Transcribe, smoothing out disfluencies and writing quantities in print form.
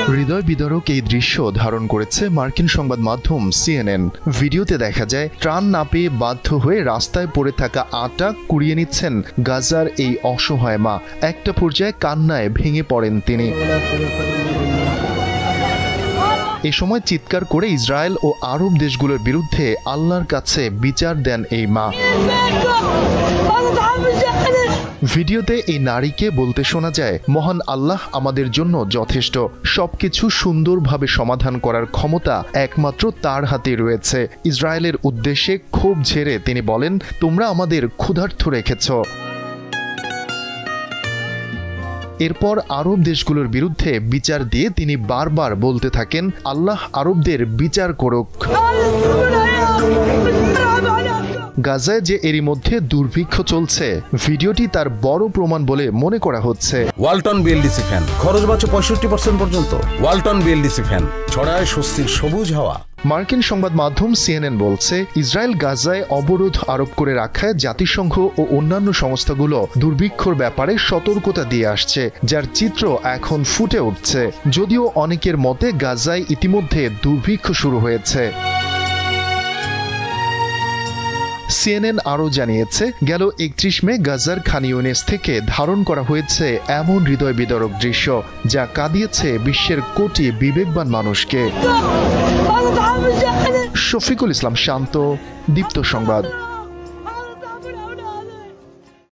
হৃদয় বিদারক এই দৃশ্য ধারণ করেছে মার্কিন সংবাদ মাধ্যম CNN। ভিডিওতে দেখা যায় ত্রাণ না পেয়ে বাধ্য হয়ে রাস্তায় পড়ে থাকা আটা কুড়িয়ে নিচ্ছেন গাজার এই অসহায় মা। একটা পর্যায়ে কান্নায় ভেঙে পড়েন তিনি। এ সময় চিৎকার করে ইসরায়েল ও আরব দেশগুলোর বিরুদ্ধে আল্লাহর কাছে বিচার দেন এই মা। ভিডিওতে এই নারীকে বলতে শোনা যায়, মহান আল্লাহ আমাদের জন্য যথেষ্ট, সবকিছু সুন্দরভাবে সমাধান করার ক্ষমতা একমাত্র তার হাতে রয়েছে। ইসরায়েলের উদ্দেশ্যে ক্ষোভ ঝেড়ে তিনি বলেন, তোমরা আমাদের ক্ষুধার্ত রেখেছ। এরপর আরব দেশগুলোর বিরুদ্ধে বিচার দিয়ে তিনি বারবার বলতে থাকেন, আল্লাহ আরবদের বিচার করুক। গাজায় যে এরই মধ্যে দুর্ভিক্ষ চলছে, ভিডিওটি তার বড় প্রমাণ বলে মনে করা হচ্ছে। ওয়ালটন বিএলডিসি ফ্যান, খরচ বাঁচে 65% পর্যন্ত। ওয়ালটন বিএলডিসি ফ্যান ছড়ায় স্বস্তির সবুজ হাওয়া। মার্কিন সংবাদ মাধ্যম CNN বলছে, ইসরায়েল গাজায় অবরোধ আরোপ করে রাখায় জাতিসংঘ ও অন্যান্য সংস্থাগুলো দুর্ভিক্ষর ব্যাপারে সতর্কতা দিয়ে আসছে, যার চিত্র এখন ফুটে উঠছে। যদিও অনেকের মতে গাজায় ইতিমধ্যে দুর্ভিক্ষ শুরু হয়েছে। CNN আরও জানিয়েছে, গেল 31 মে গাজার খান ইউনিস থেকে ধারণ করা হয়েছে এমন হৃদয় বিদারক দৃশ্য, যা কাঁদিয়েছে বিশ্বের কোটি বিবেকবান মানুষকে। শফিকুল ইসলাম শান্ত, দীপ্ত সংবাদ।